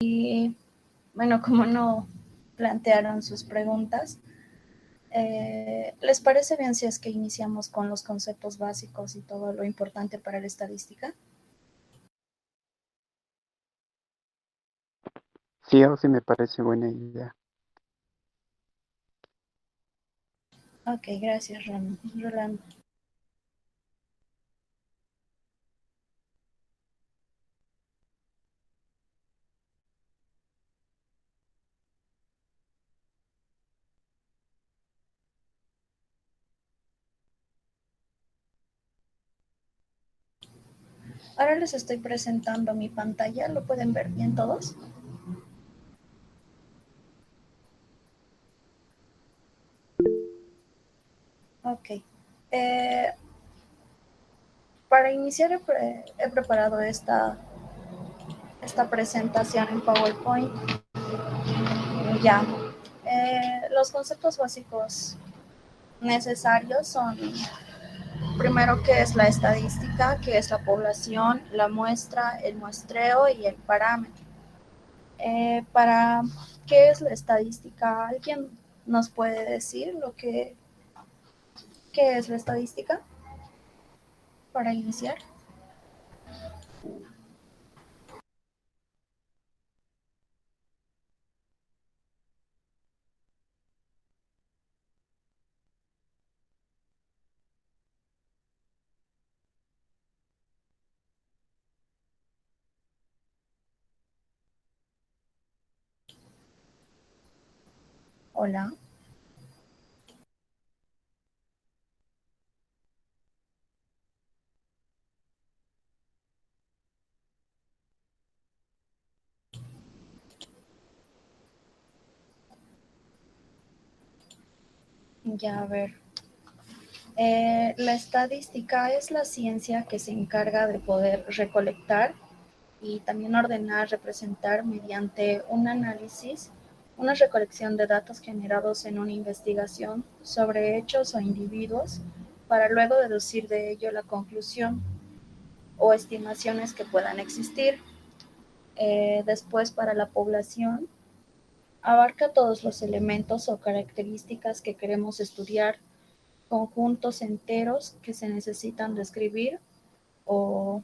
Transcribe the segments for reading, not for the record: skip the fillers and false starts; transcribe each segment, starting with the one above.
Y bueno, como no plantearon sus preguntas, ¿les parece bien si es que iniciamos con los conceptos básicos y todo lo importante para la estadística? Sí, o sí me parece buena idea. Ok, gracias, Rolando. Ahora les estoy presentando mi pantalla, ¿lo pueden ver bien todos? Ok. Eh, para iniciar he preparado esta presentación en PowerPoint. Ya. Los conceptos básicos necesarios son, primero, qué es la estadística, qué es la población, la muestra, el muestreo y el parámetro. Para qué es la estadística, ¿alguien nos puede decir qué es la estadística para iniciar? Hola. Ya, a ver. La estadística es la ciencia que se encarga de poder recolectar y también ordenar, representar mediante un análisis, una recolección de datos generados en una investigación sobre hechos o individuos para luego deducir de ello la conclusión o estimaciones que puedan existir. Después, para la población, abarca todos los elementos o características que queremos estudiar, conjuntos enteros que se necesitan describir o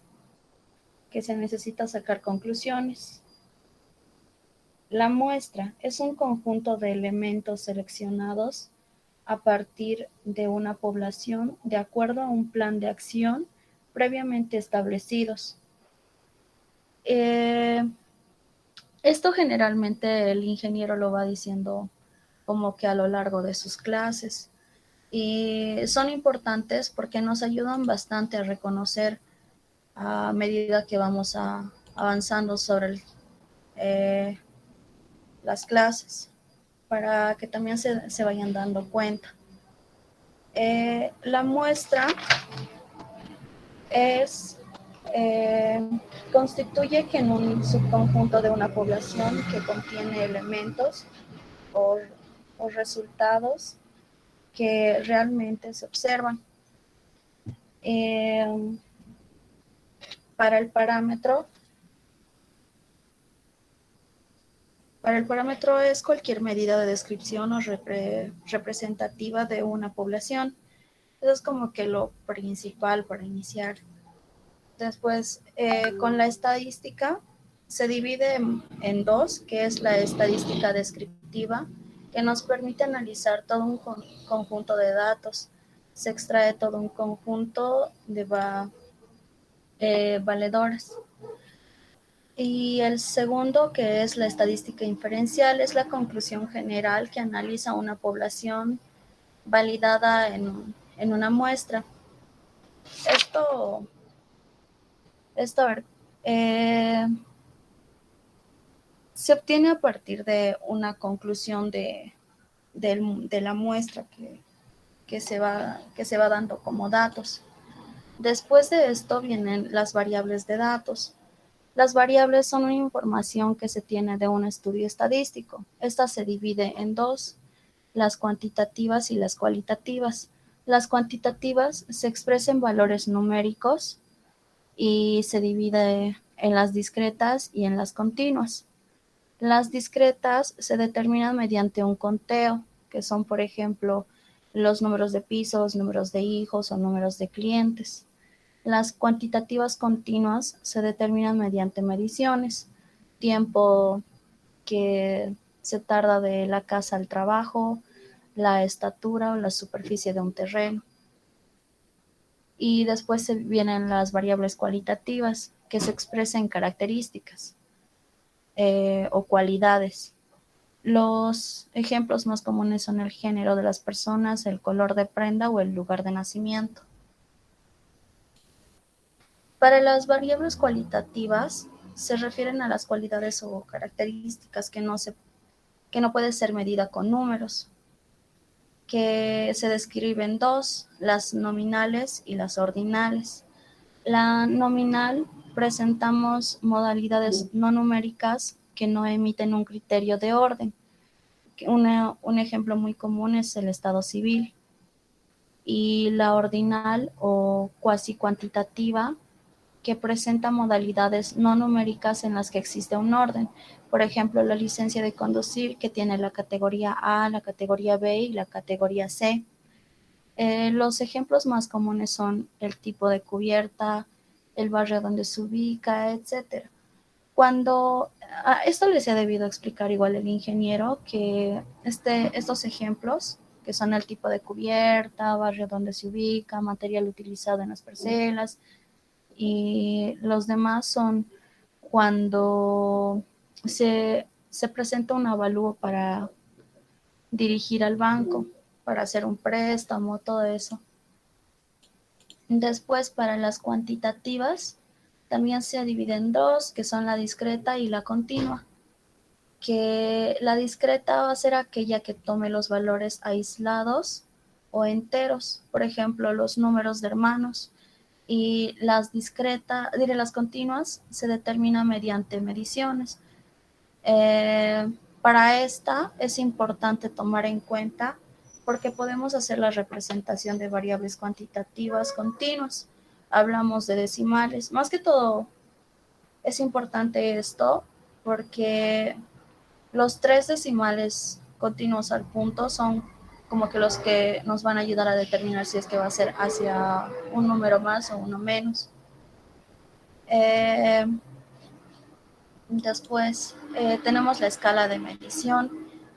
que se necesita sacar conclusiones. La muestra es un conjunto de elementos seleccionados a partir de una población de acuerdo a un plan de acción previamente establecidos. Eh, Esto generalmente el ingeniero lo va diciendo como que a lo largo de sus clases y son importantes porque nos ayudan bastante a reconocer a medida que vamos avanzando sobre eh, las clases para que también se vayan dando cuenta. La muestra es eh, constituye que en un subconjunto de una población que contiene elementos o, o resultados que realmente se observan. Eh, para el parámetro, para el parámetro es cualquier medida de descripción o representativa de una población. Eso es como que lo principal para iniciar. Después, con la estadística se divide en dos, que es la estadística descriptiva, que nos permite analizar todo un conjunto de datos. Se extrae todo un conjunto de valedores. Y el segundo, que es la estadística inferencial, es la conclusión general que analiza una población validada en una muestra. Esto, a ver, eh, se obtiene a partir de una conclusión de la muestra que se va dando como datos. Después de esto vienen las variables de datos. Las variables son una información que se tiene de un estudio estadístico. Esta se divide en dos, las cuantitativas y las cualitativas. Las cuantitativas se expresan en valores numéricos y se divide en las discretas y en las continuas. Las discretas se determinan mediante un conteo, que son, por ejemplo, los números de pisos, números de hijos o números de clientes. Las cuantitativas continuas se determinan mediante mediciones, tiempo que se tarda de la casa al trabajo, la estatura o la superficie de un terreno. Y después se vienen las variables cualitativas, que se expresan en características o cualidades. Los ejemplos más comunes son el género de las personas, el color de prenda o el lugar de nacimiento. Para las variables cualitativas se refieren a las cualidades o características que no puede ser medida con números, que se describen dos, las nominales y las ordinales. La nominal presentamos modalidades no numéricas que no emiten un criterio de orden. Un ejemplo muy común es el estado civil. Y la ordinal o cuasi cuantitativa, que presenta modalidades no numéricas en las que existe un orden. Por ejemplo, la licencia de conducir, que tiene la categoría A, la categoría B y la categoría C. Los ejemplos más comunes son el tipo de cubierta, el barrio donde se ubica, etcétera. Cuando esto les ha debido explicar igual el ingeniero, que estos ejemplos, que son el tipo de cubierta, barrio donde se ubica, material utilizado en las parcelas, y los demás son cuando se presenta un avalúo para dirigir al banco, para hacer un préstamo, todo eso. Después, para las cuantitativas, también se divide en dos, que son la discreta y la continua. Que la discreta va a ser aquella que tome los valores aislados o enteros, por ejemplo, los números de hermanos. Y las continuas se determinan mediante mediciones. Para esta es importante tomar en cuenta porque podemos hacer la representación de variables cuantitativas continuas. Hablamos de decimales. Más que todo es importante esto porque los tres decimales continuos al punto son como que los que nos van a ayudar a determinar si es que va a ser hacia un número más o uno menos. Eh, Después tenemos la escala de medición,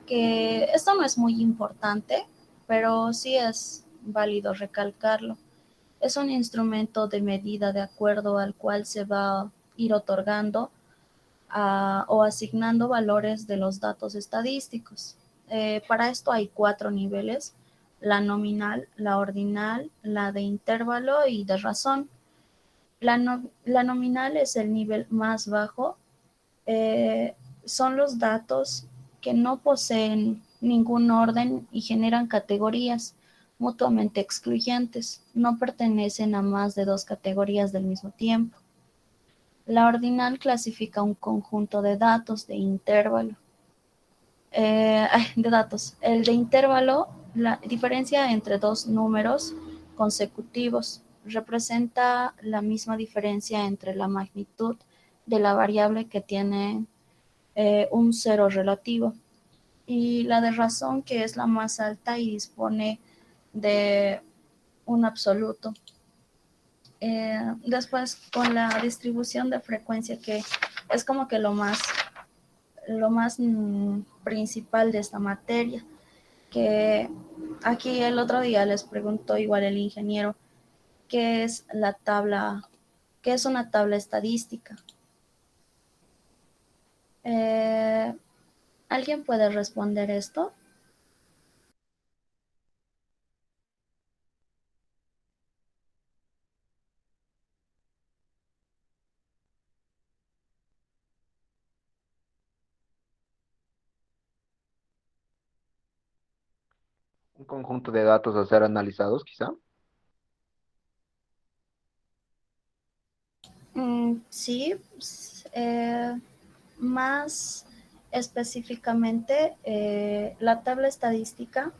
que esto no es muy importante, pero sí es válido recalcarlo. Es un instrumento de medida de acuerdo al cual se va a ir otorgando o asignando valores de los datos estadísticos. Para esto hay 4 niveles: la nominal, la ordinal, la de intervalo y de razón. La nominal es el nivel más bajo. eh, Son los datos que no poseen ningún orden y generan categorías mutuamente excluyentes, no pertenecen a más de 2 categorías del mismo tiempo. La ordinal clasifica un conjunto de datos de intervalo. De datos. El de intervalo, la diferencia entre dos números consecutivos, representa la misma diferencia entre la magnitud de la variable que tiene un cero relativo, y la de razón, que es la más alta y dispone de un absoluto. Después, con la distribución de frecuencia, que es como que lo más principal de esta materia, que aquí el otro día les preguntó igual el ingeniero qué es la tabla, qué es una tabla estadística. Eh, ¿Alguien puede responder esto? Un conjunto de datos a ser analizados, quizá. Sí, más específicamente, la tabla estadística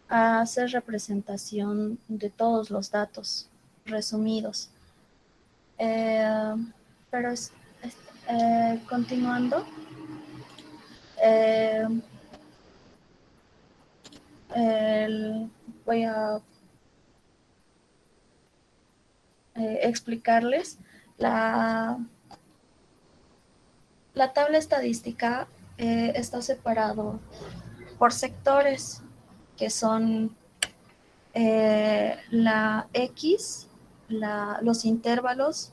hace representación de todos los datos resumidos. Eh, pero continuando, voy a explicarles. La, la tabla estadística está separado por sectores, que son la X, los intervalos,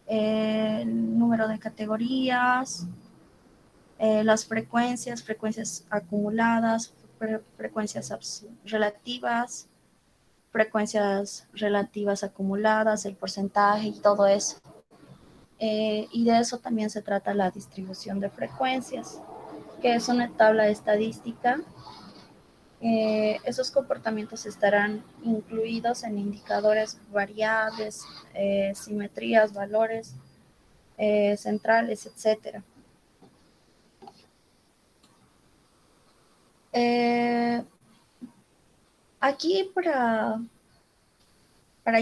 el número de categorías, las frecuencias acumuladas, frecuencias relativas, frecuencias relativas acumuladas, el porcentaje y todo eso. Y de eso también se trata la distribución de frecuencias, que es una tabla estadística. Esos comportamientos estarán incluidos en indicadores variables, simetrías, valores centrales, etc. Eh, Aquí para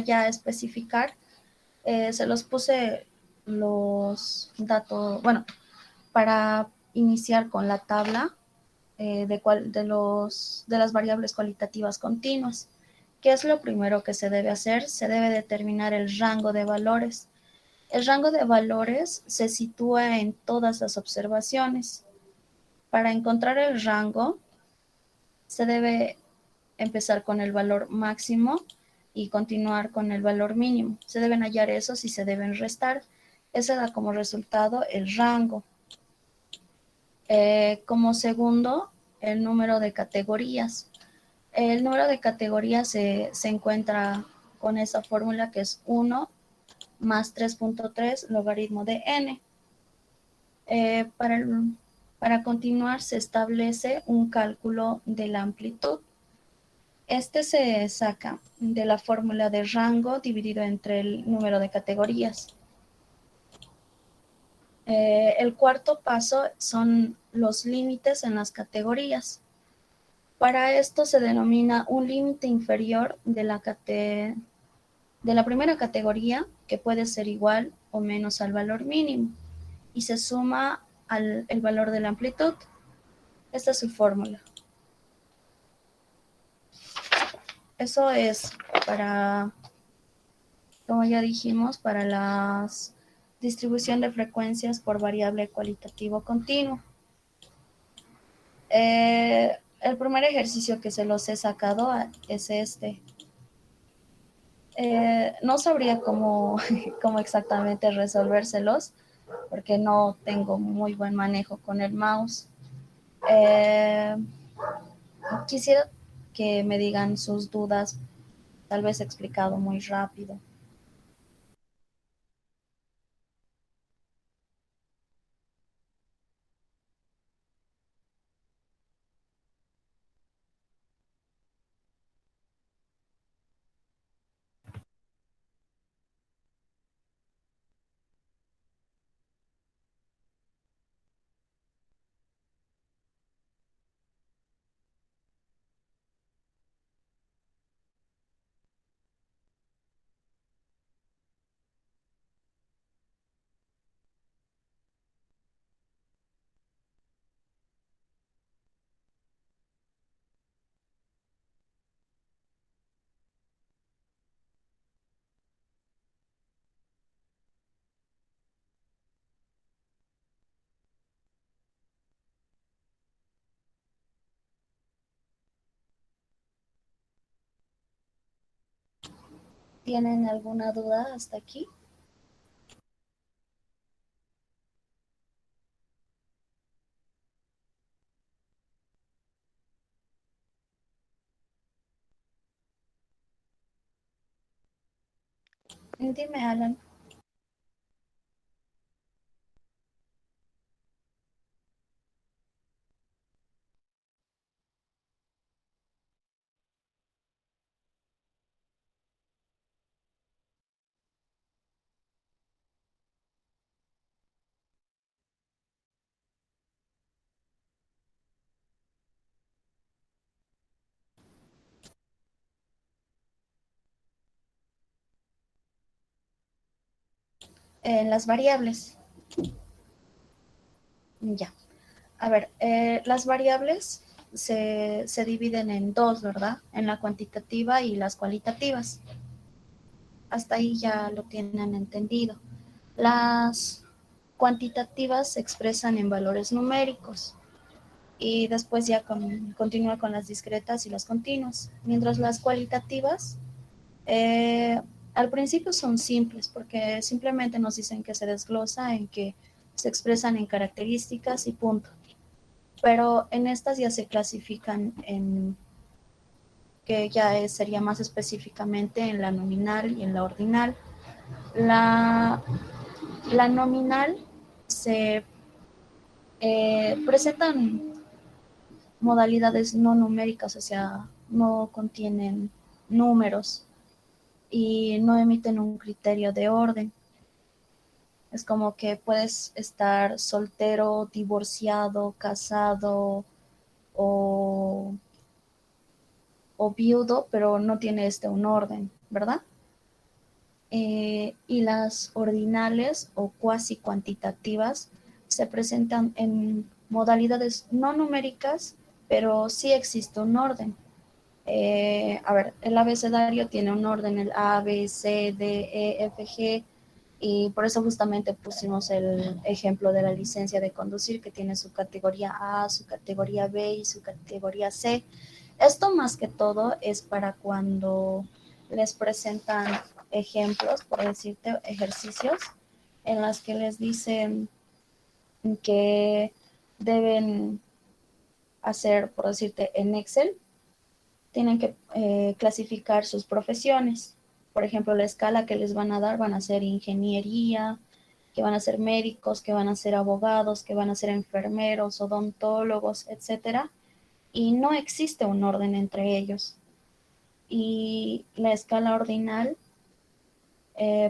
ya especificar, se los puse los datos, bueno, para iniciar con la tabla de las variables cualitativas continuas. ¿Qué es lo primero que se debe hacer? Se debe determinar el rango de valores. El rango de valores se sitúa en todas las observaciones. Para encontrar el rango, se debe empezar con el valor máximo y continuar con el valor mínimo. Se deben hallar esos y se deben restar. Ese da como resultado el rango. Como segundo, el número de categorías. El número de categorías se encuentra con esa fórmula que es 1 más 3.3 logaritmo de n. Eh, para, para continuar se establece un cálculo de la amplitud. Este se saca de la fórmula de rango dividido entre el número de categorías. El cuarto paso son los límites en las categorías. Para esto se denomina un límite inferior de la primera categoría, que puede ser igual o menos al valor mínimo, y se suma el valor de la amplitud. Esta es su fórmula. Eso es para, como ya dijimos, para la distribución de frecuencias por variable cualitativo continuo. El primer ejercicio que se los he sacado es este. No sabría cómo exactamente resolvérselos, porque no tengo muy buen manejo con el mouse. Eh, Quisiera que me digan sus dudas, tal vez explicado muy rápido. ¿Tienen alguna duda hasta aquí? Dime, Alan. En las variables. Ya. A ver, las variables se dividen en dos, ¿verdad? En la cuantitativa y las cualitativas. Hasta ahí ya lo tienen entendido. Las cuantitativas se expresan en valores numéricos y después ya continúa con las discretas y las continuas. Mientras las cualitativas al principio son simples porque simplemente nos dicen que se desglosa en que se expresan en características y punto. Pero en estas ya se clasifican en que ya sería más específicamente en la nominal y en la ordinal. La, la nominal se presentan modalidades no numéricas, o sea, no contienen números y no emiten un criterio de orden. Es como que puedes estar soltero, divorciado, casado o, o viudo, pero no tiene un orden, ¿verdad? Y las ordinales o cuasi cuantitativas se presentan en modalidades no numéricas, pero sí existe un orden. A ver, el abecedario tiene un orden, el A, B, C, D, E, F, G, y por eso justamente pusimos el ejemplo de la licencia de conducir, que tiene su categoría A, su categoría B y su categoría C. Esto más que todo es para cuando les presentan ejemplos, por decirte, ejercicios, en las que les dicen que deben hacer, por decirte, en Excel, tienen que clasificar sus profesiones. Por ejemplo, la escala que les van a dar van a ser ingeniería, que van a ser médicos, que van a ser abogados, que van a ser enfermeros, odontólogos, etcétera. Y no existe un orden entre ellos. Y la escala ordinal,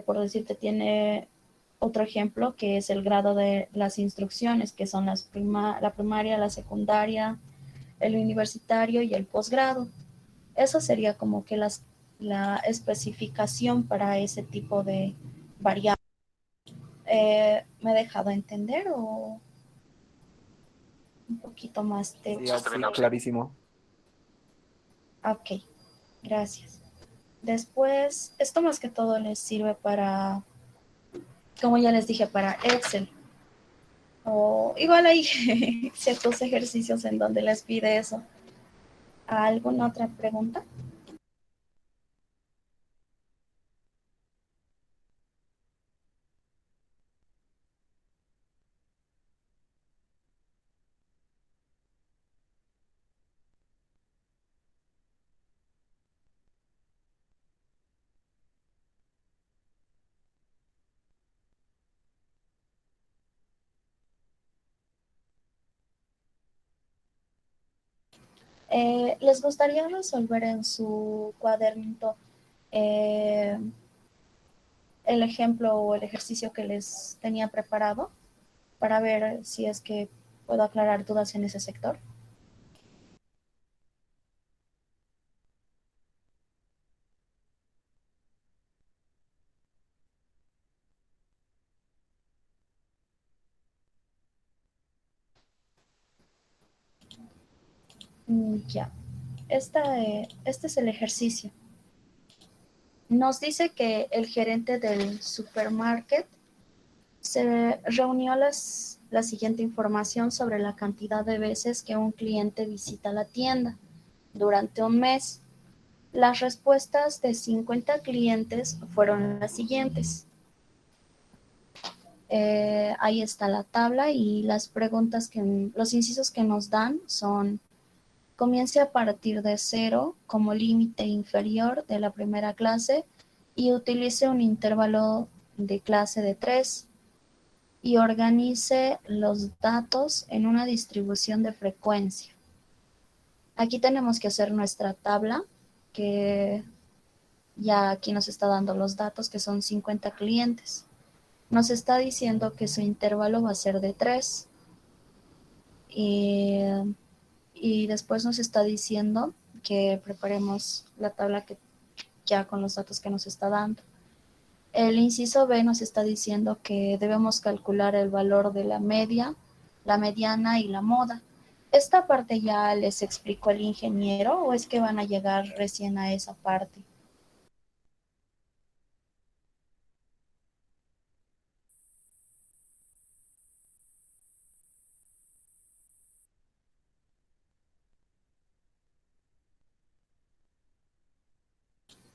por decirte, tiene otro ejemplo que es el grado de las instrucciones, que son la primaria, la secundaria, el universitario y el posgrado. Eso sería como que la especificación para ese tipo de variables. ¿Me he dejado entender o un poquito más de... Sí, sí, clarísimo. Ok, gracias. Después, esto más que todo les sirve para, como ya les dije, para Excel. O igual hay ciertos ejercicios en donde les pide eso. ¿Alguna otra pregunta? ¿Les gustaría resolver en su cuadernito eh, el ejemplo o el ejercicio que les tenía preparado para ver si es que puedo aclarar dudas en ese sector? Ya, este es el ejercicio. Nos dice que el gerente del supermarket se reunió la siguiente información sobre la cantidad de veces que un cliente visita la tienda durante un mes. Las respuestas de 50 clientes fueron las siguientes. Ahí está la tabla y las preguntas los incisos que nos dan son: comience a partir de 0 como límite inferior de la primera clase y utilice un intervalo de clase de 3 y organice los datos en una distribución de frecuencia. Aquí tenemos que hacer nuestra tabla, que ya aquí nos está dando los datos, que son 50 clientes. Nos está diciendo que su intervalo va a ser de 3 y, y después nos está diciendo que preparemos la tabla que ya con los datos que nos está dando. El inciso B nos está diciendo que debemos calcular el valor de la media, la mediana y la moda. ¿Esta parte ya les explicó el ingeniero o es que van a llegar recién a esa parte?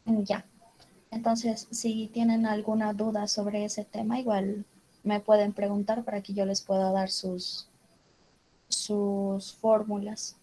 Ya. Entonces, si tienen alguna duda sobre ese tema, igual me pueden preguntar para que yo les pueda dar sus fórmulas.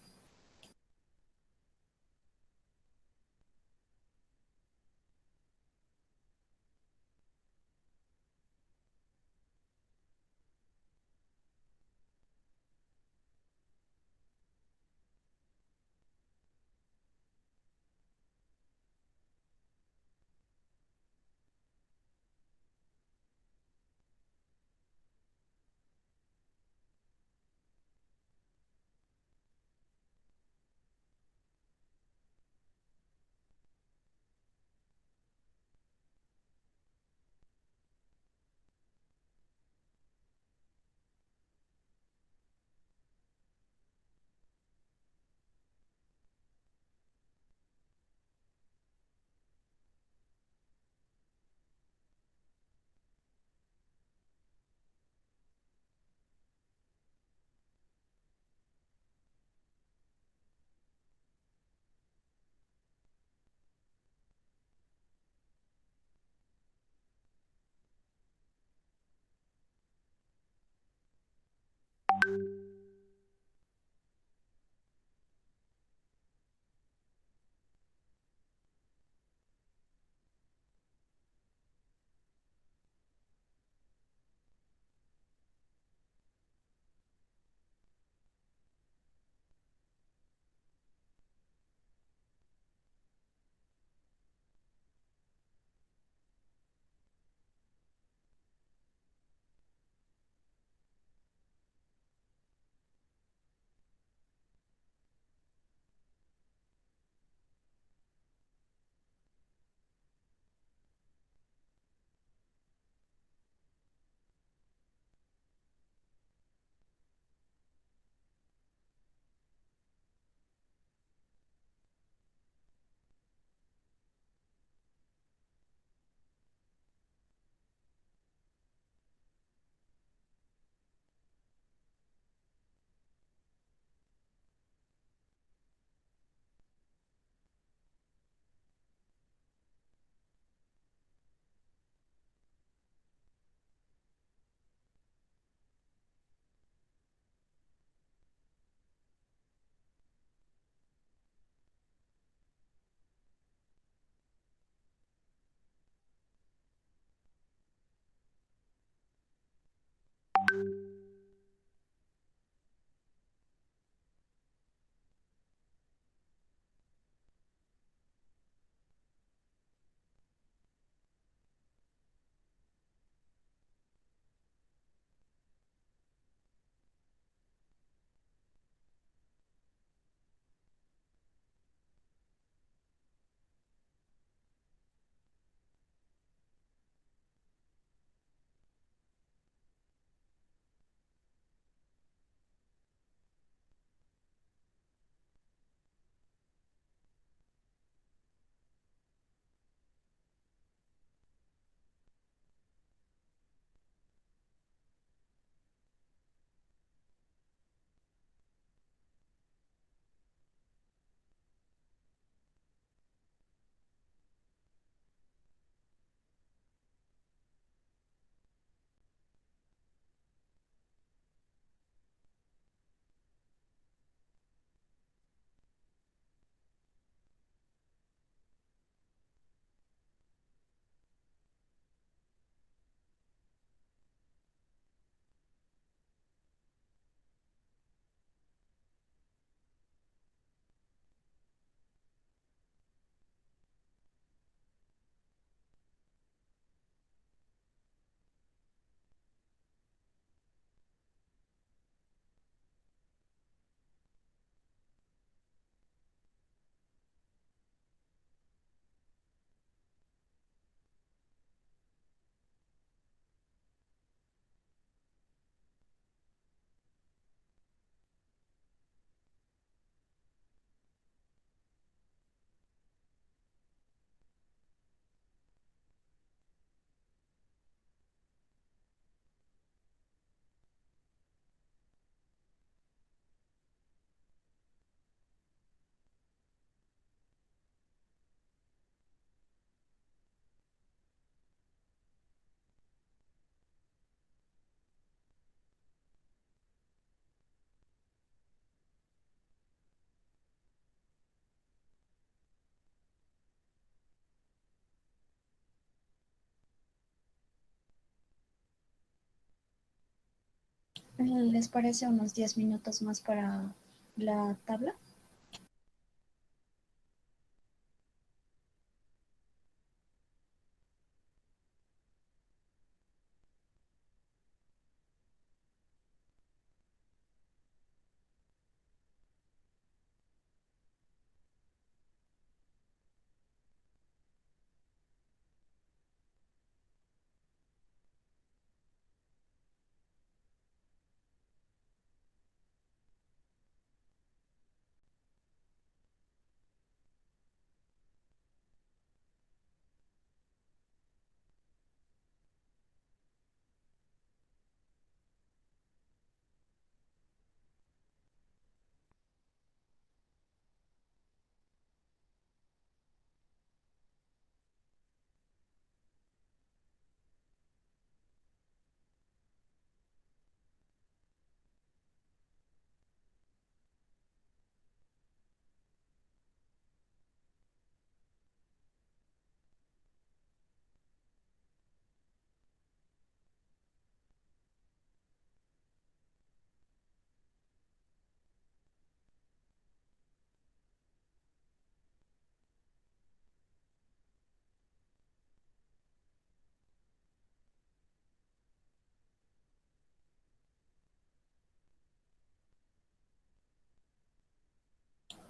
¿Les parece unos 10 minutos más para la tabla?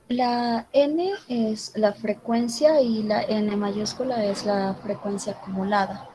La n es la frecuencia y la n mayúscula es la frecuencia acumulada.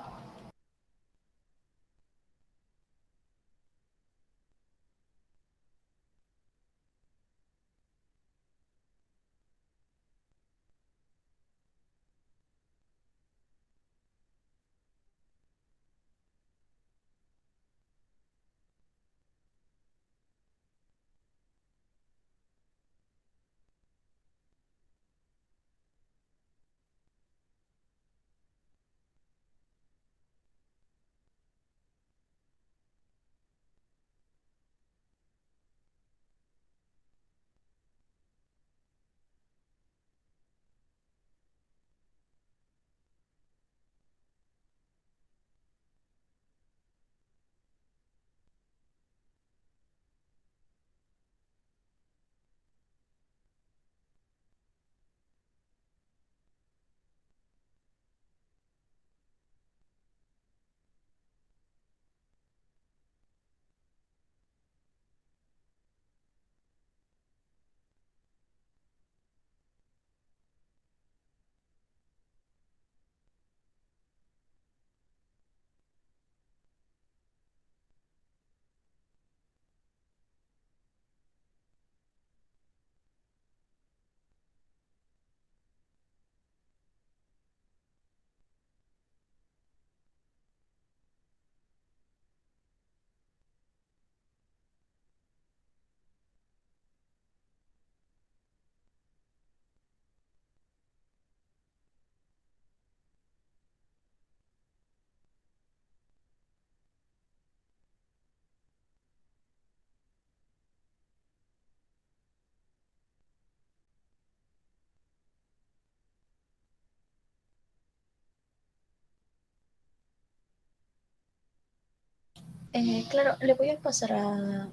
Claro, le voy a pasar a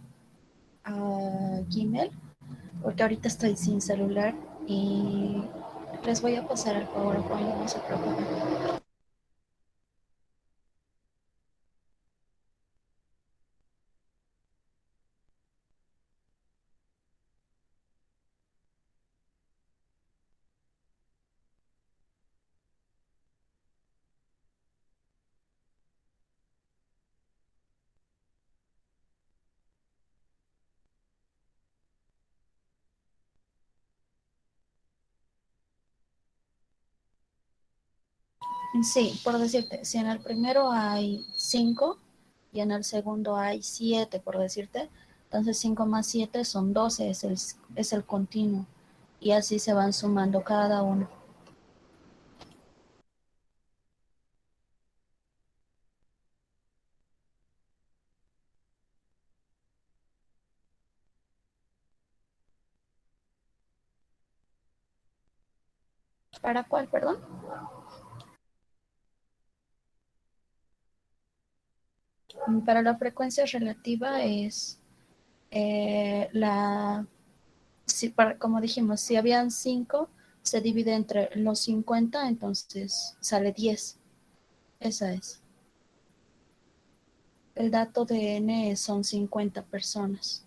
Gmail porque ahorita estoy sin celular y les voy a pasar el PowerPoint, no se preocupen. Sí, por decirte, si en el primero hay 5 y en el segundo hay 7, por decirte, entonces 5 más 7 son 12, es el continuo. Y así se van sumando cada uno. ¿Para cuál, perdón? Para la frecuencia relativa es la, si como dijimos, si habían 5, se divide entre los 50, entonces sale 10. Esa es. El dato de N son 50 personas.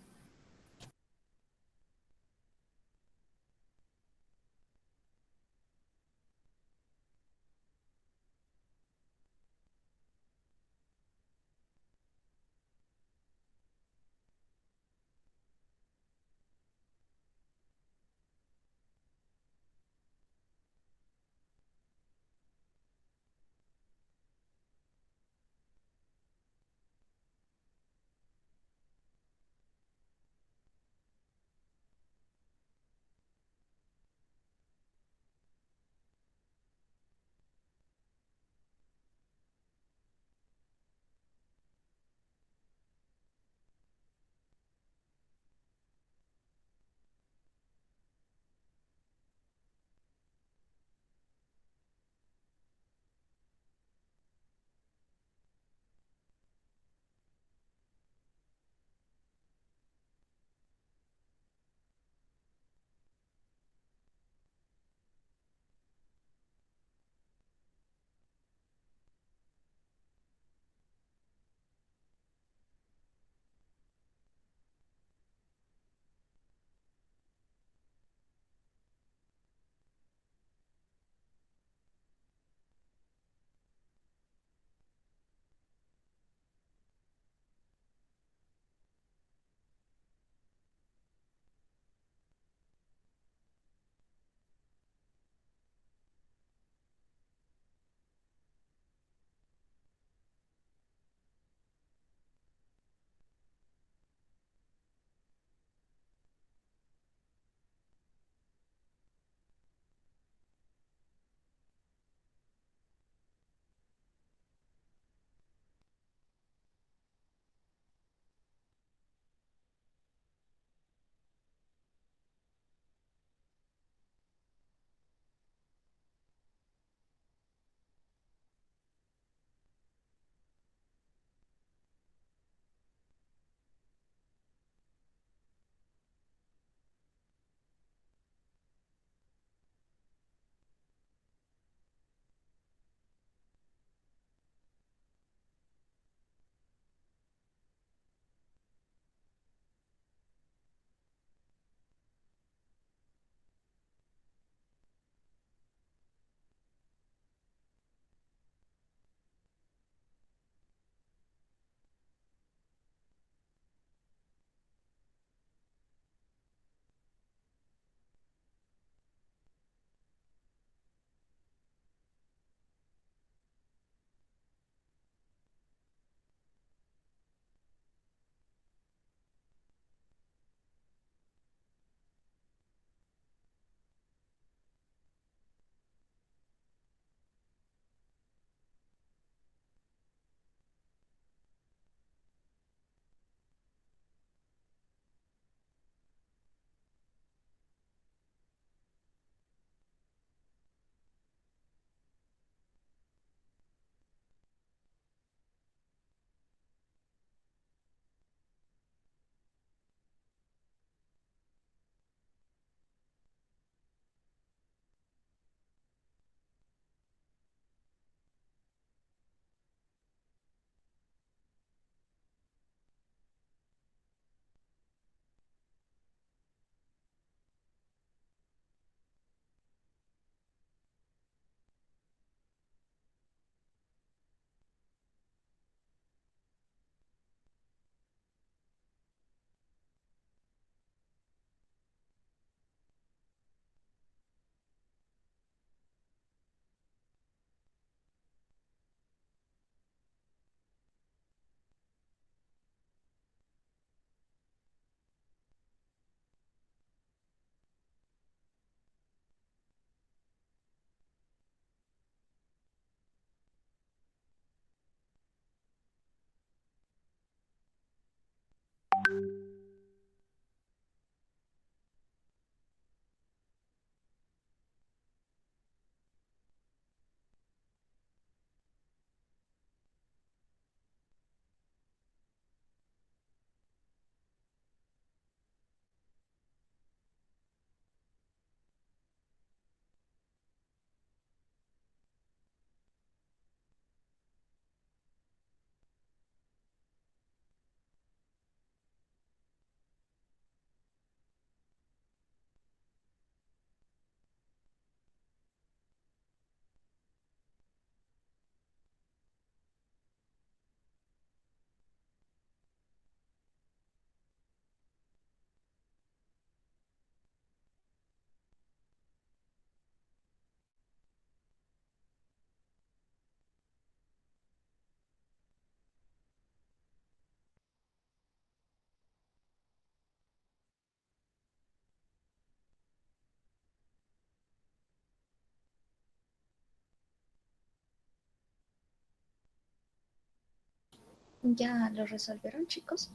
¿Ya lo resolvieron, chicos?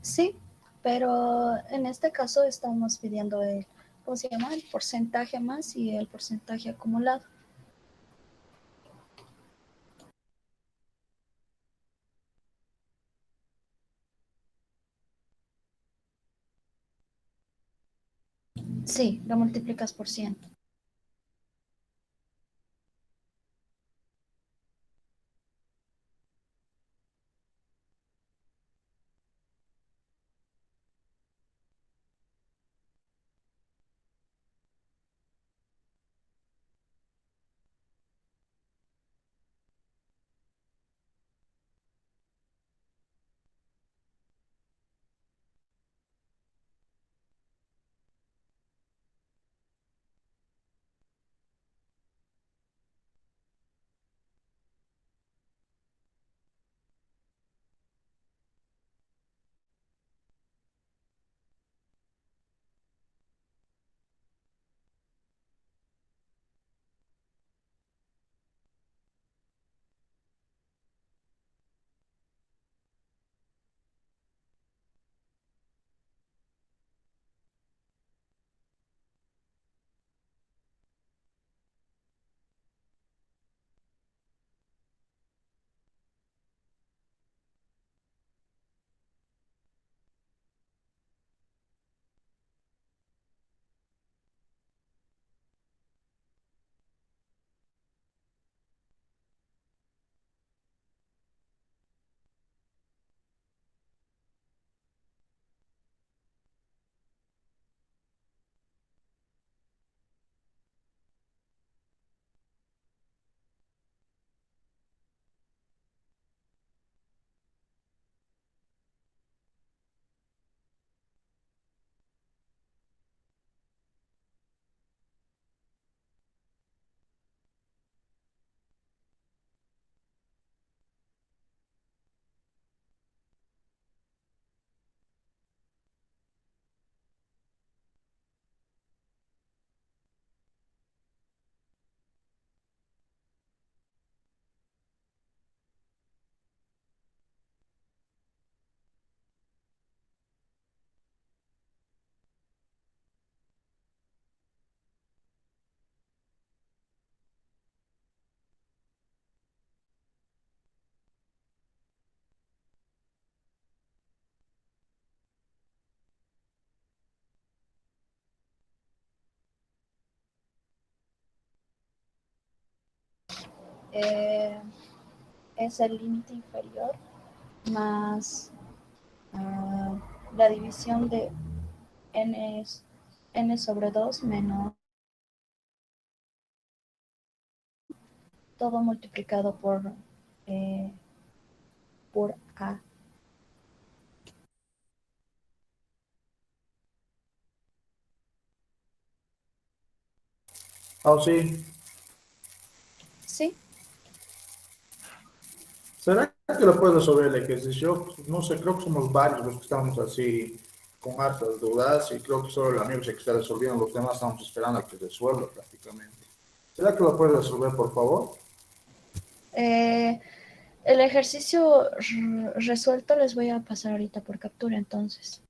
Sí, pero en este caso estamos pidiendo el, ¿cómo se llama? El porcentaje más y el porcentaje acumulado. Sí, lo multiplicas por 100. Eh, es el límite inferior más uh, la división de n sobre 2 menos todo multiplicado eh, por a. Oh, sí. Sí, ¿Será que lo puedo resolver el ejercicio? No sé, creo que somos varios los que estamos así con hartas dudas y creo que solo el amigo es el que está resolviendo, los demás estamos esperando a que resuelva prácticamente. ¿Será que lo puedes resolver, por favor? eh, el ejercicio resuelto les voy a pasar ahorita por captura entonces.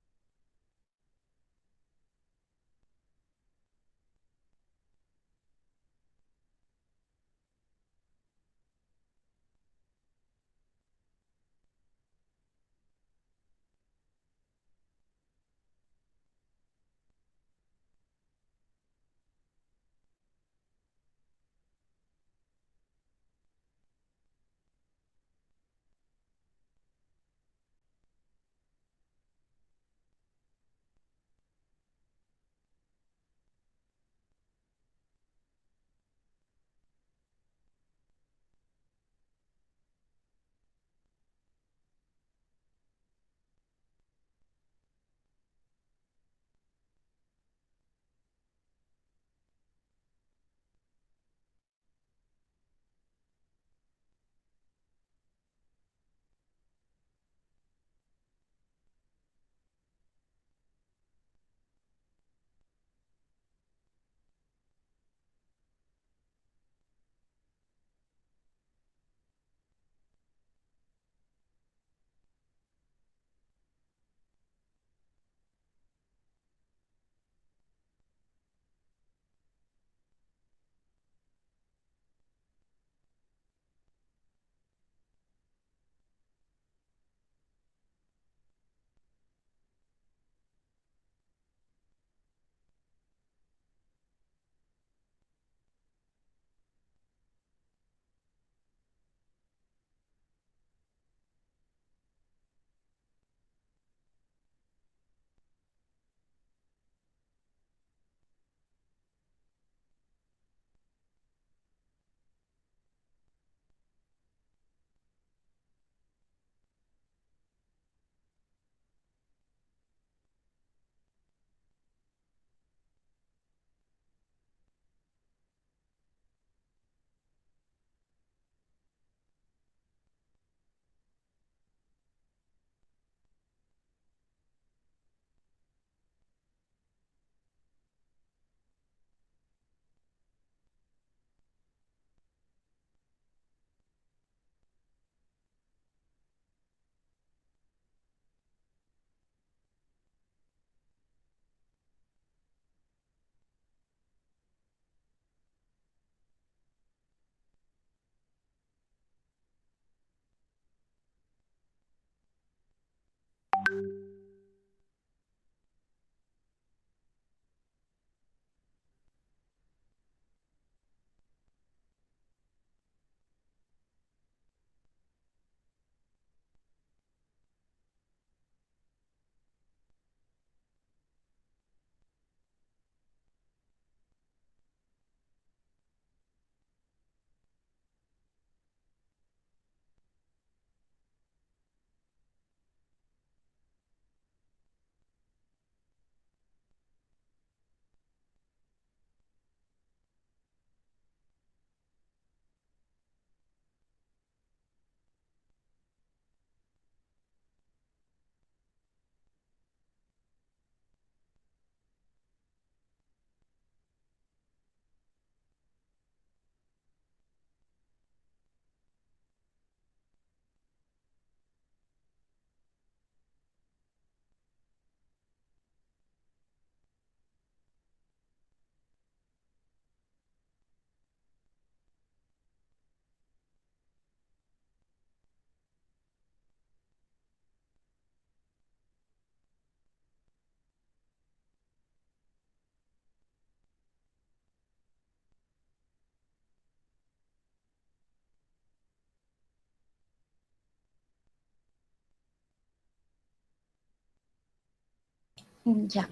Ya,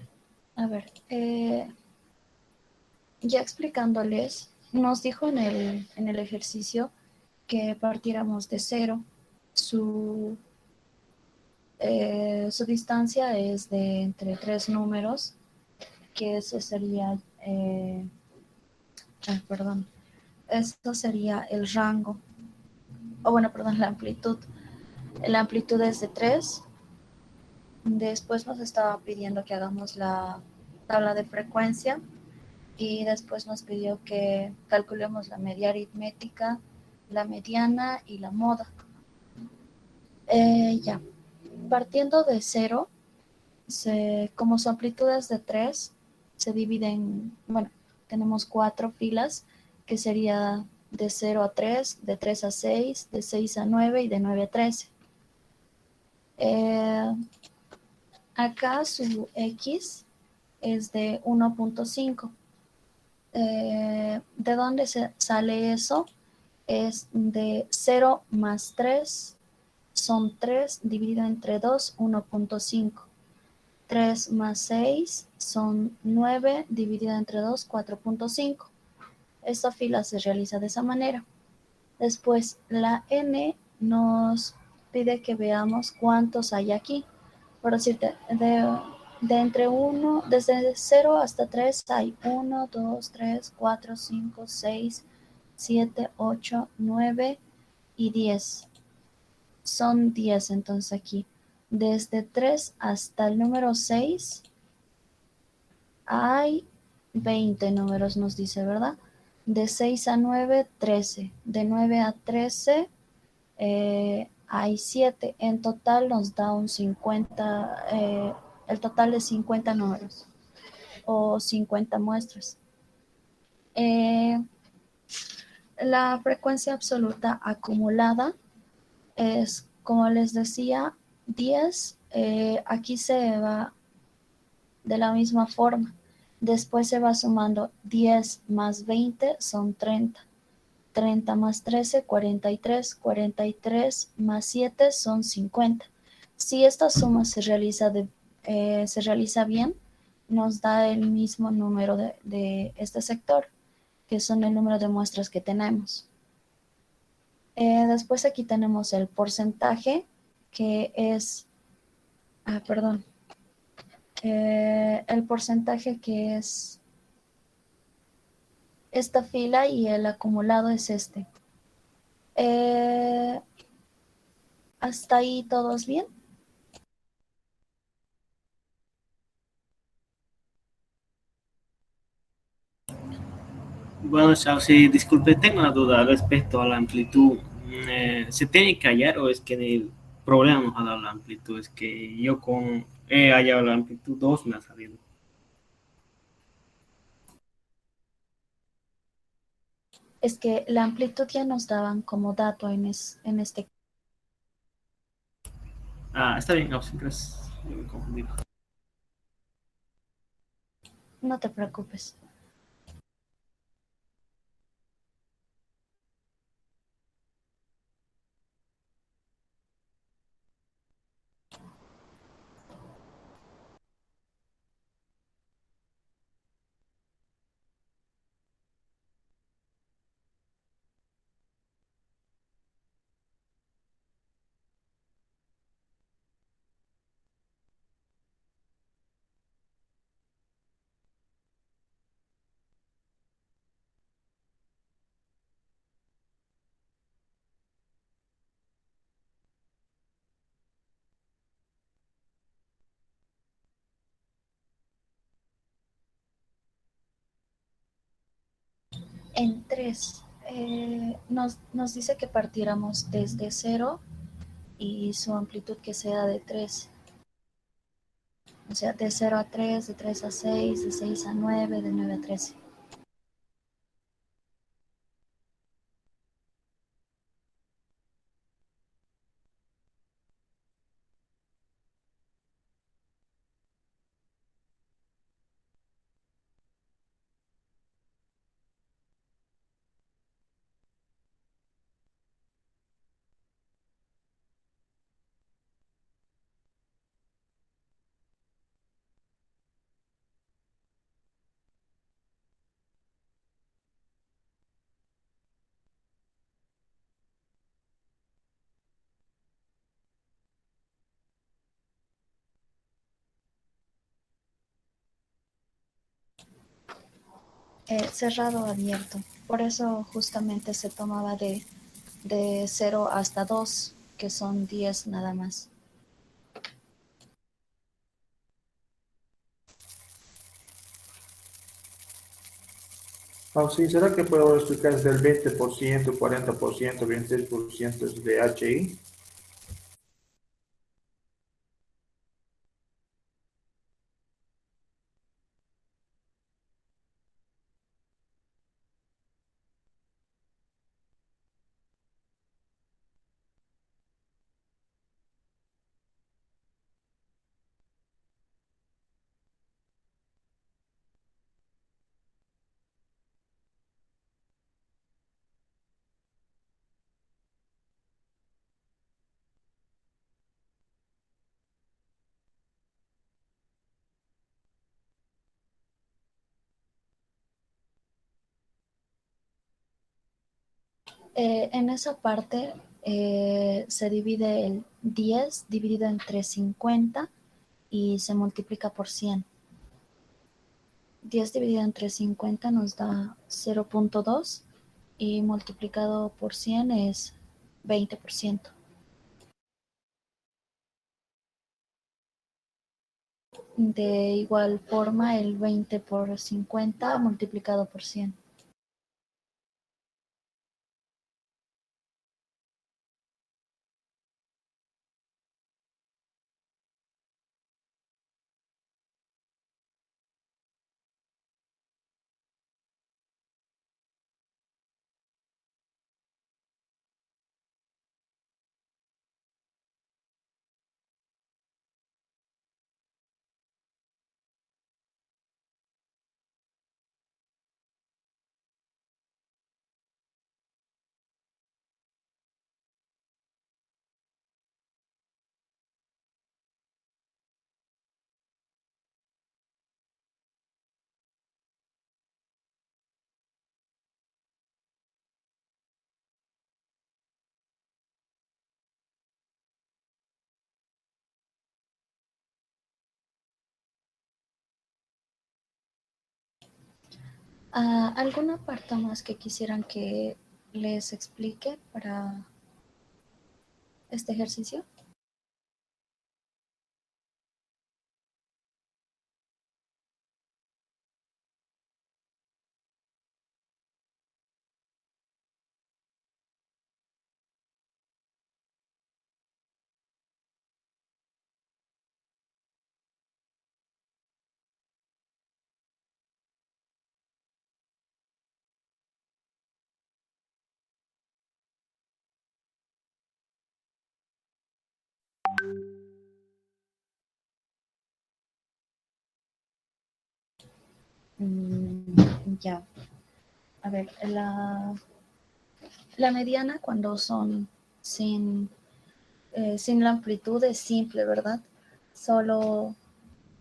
a ver, ya explicándoles, nos dijo en el ejercicio que partiéramos de cero. Su, su distancia es de entre tres números, que eso sería, perdón, esto sería el rango, o bueno, perdón, la amplitud. La amplitud es de 3. Después nos estaba pidiendo que hagamos la tabla de frecuencia y después nos pidió que calculemos la media aritmética, la mediana y la moda. Ya, partiendo de cero, como su amplitud es de 3, se dividen, bueno, tenemos 4 filas, que sería de 0 a 3, de 3 a 6, de 6 a 9 y de 9 a 13. Acá su X es de 1.5. ¿De dónde sale eso? Es de 0 más 3, son 3 dividido entre 2, 1.5. 3 más 6 son 9 dividido entre 2, 4.5. Esta fila se realiza de esa manera. Después la n nos pide que veamos cuántos hay aquí. Por decirte, de entre 1, desde 0 hasta 3 hay 1, 2, 3, 4, 5, 6, 7, 8, 9 y 10. Son 10 entonces aquí. Desde 3 hasta el número 6 hay 20 números, nos dice, ¿verdad? De 6 a 9, 13. De 9 a 13 hay 7. En total nos da un 50, el total de 50 números o 50 muestras. La frecuencia absoluta acumulada es, como les decía, 10. Aquí se va de la misma forma. Después se va sumando 10 más 20 son 30. 30 más 13, 43. 43 más 7 son 50. Si esta suma se realiza bien, nos da el mismo número de este sector, que son el número de muestras que tenemos. Después aquí tenemos el porcentaje, que es, perdón, el porcentaje que es esta fila y el acumulado es este. ¿Hasta ahí todos bien? Bueno, Chao, sí, disculpe, tengo una duda respecto a la amplitud. ¿Se tiene que hallar o es que el problema nos ha dado la amplitud? Es que yo he hallado la amplitud 2 me ha salido. Es que la amplitud ya nos daban como dato en este. Ah, está bien, gracias. Yo me confundí. No te preocupes. En 3 nos dice que partiéramos desde 0 y su amplitud que sea de 3. O sea, de 0 a 3, de 3 a 6, de 6 a 9, de 9 a 13. cerrado abierto. Por eso justamente se tomaba de 0 hasta 2, que son 10 nada más. Ah, sí, ¿será que puedo explicar desde el 20%, 40%, 26% de HI? En esa parte se divide el 10 dividido entre 50 y se multiplica por 100. 10 dividido entre 50 nos da 0.2 y multiplicado por 100 es 20%. De igual forma, el 20 por 50 multiplicado por 100. ¿Alguna parte más que quisieran que les explique para este ejercicio? Ya. A ver, la mediana cuando son sin, sin la amplitud es simple, ¿verdad? Solo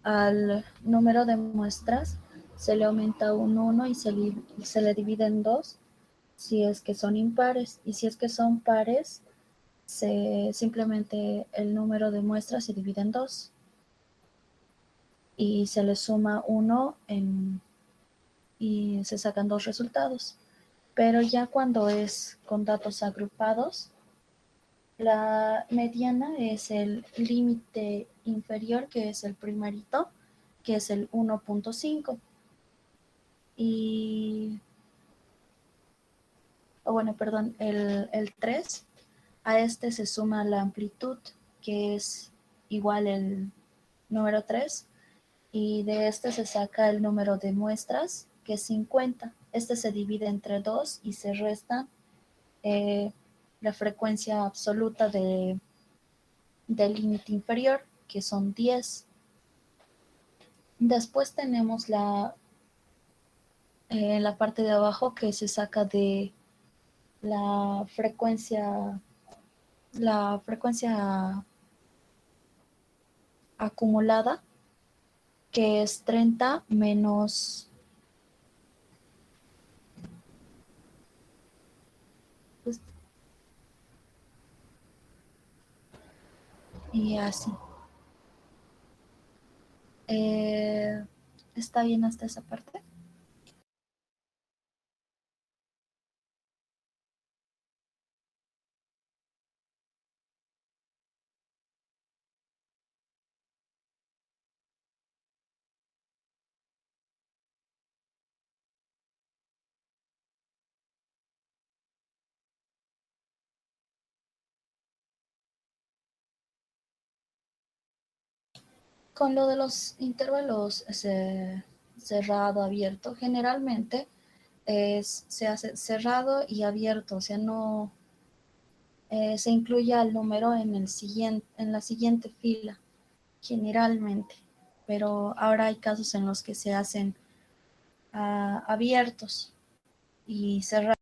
al número de muestras se le aumenta un 1 y se le divide en 2 si es que son impares. Y si es que son pares, simplemente el número de muestras se divide en 2 y se le suma 1 y se sacan dos resultados. Pero ya cuando es con datos agrupados, la mediana es el límite inferior, que es el primerito, que es el 1.5. Y, bueno, perdón, el 3. A este se suma la amplitud, que es igual el número 3. Y de este se saca el número de muestras, que es 50. Este se divide entre 2 y se resta eh, la frecuencia absoluta del límite inferior, que son 10. Después tenemos la parte de abajo que se saca de la frecuencia, la frecuencia acumulada, que es 30 menos, pues, y así. ¿Está bien hasta esa parte? con lo de los intervalos cerrado, abierto, generalmente se hace cerrado y abierto, o sea, no se incluye al número en la siguiente fila, generalmente, pero ahora hay casos en los que se hacen abiertos y cerrados.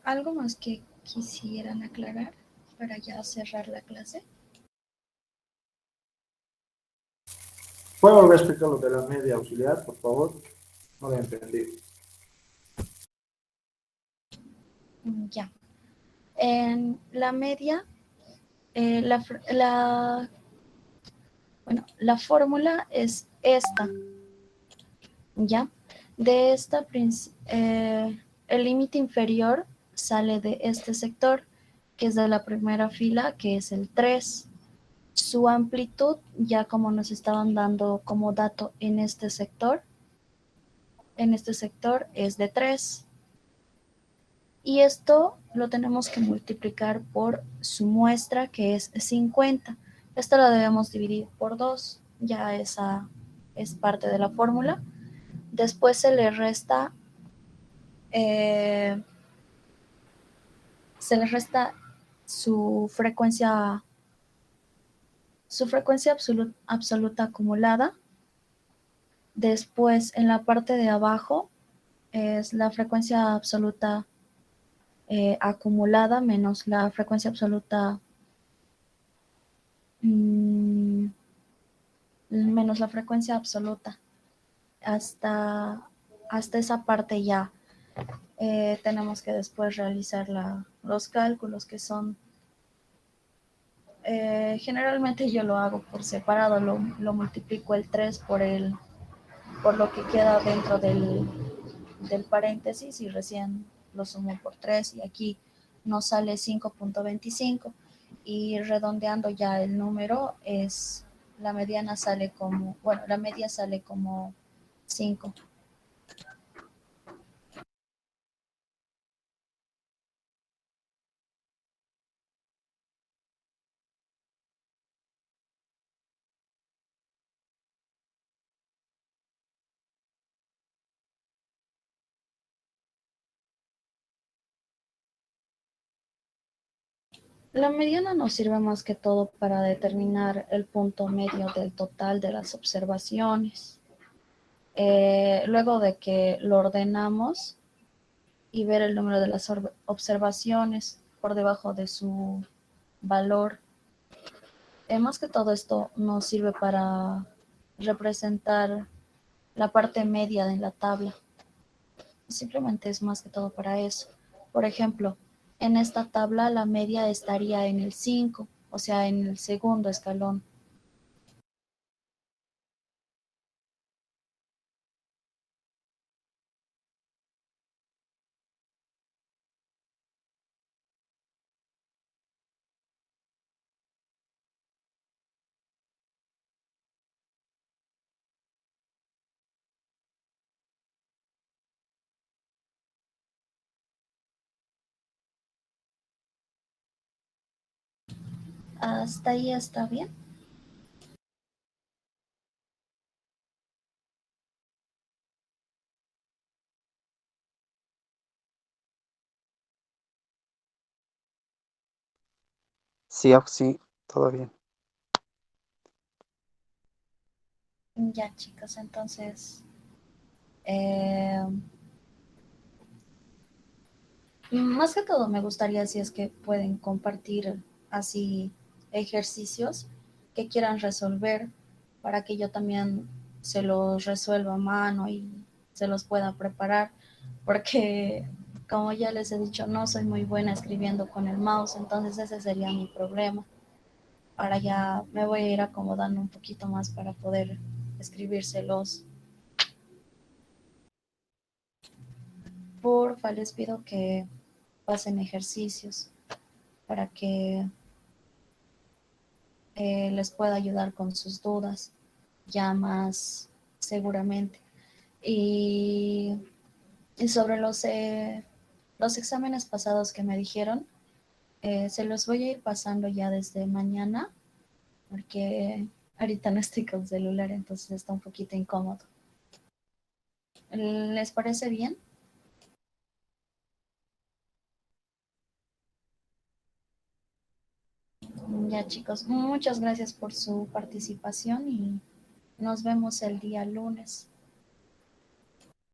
¿Algo más que quisieran aclarar para ya cerrar la clase? ¿Puedo volver a explicar lo de la media auxiliar, por favor? No lo entendí. Ya. En la media, eh, la, fr- la, bueno, la fórmula es esta, ¿ya? De esta, el límite inferior sale de este sector, que es de la primera fila, que es el 3. Su amplitud, ya como nos estaban dando como dato en este sector es de 3. Y esto lo tenemos que multiplicar por su muestra, que es 50. Esto lo debemos dividir por 2. Ya esa es parte de la fórmula. Después eh, se le resta su frecuencia, absoluta acumulada. Después, en la parte de abajo, es la frecuencia absoluta acumulada menos la frecuencia absoluta mm, menos la frecuencia absoluta. Hasta esa parte ya tenemos que después realizar los cálculos que son, generalmente yo lo hago por separado, lo multiplico el 3 por lo que queda dentro del paréntesis y recién lo sumo por 3 y aquí nos sale 5.25 y redondeando ya el número es la mediana sale como, bueno, la media sale como 5. La mediana nos sirve más que todo para determinar el punto medio del total de las observaciones. Luego de que lo ordenamos y ver el número de las observaciones por debajo de su valor, más que todo esto nos sirve para representar la parte media de la tabla. Simplemente es más que todo para eso. Por ejemplo, en esta tabla la media estaría en el 5, o sea, en el segundo escalón. Hasta ahí está bien. Sí, sí, todo bien. Ya, chicos, entonces, eh, más que todo me gustaría si es que pueden compartir así ejercicios que quieran resolver para que yo también se los resuelva a mano y se los pueda preparar, porque como ya les he dicho, no soy muy buena escribiendo con el mouse, entonces ese sería mi problema. Ahora ya me voy a ir acomodando un poquito más para poder escribírselos. Porfa, les pido que pasen ejercicios para que les pueda ayudar con sus dudas ya más seguramente. Y, y sobre los exámenes pasados que me dijeron, se los voy a ir pasando ya desde mañana, porque ahorita no estoy con celular, entonces está un poquito incómodo. ¿Les parece bien? Ya chicos, muchas gracias por su participación y nos vemos el día lunes.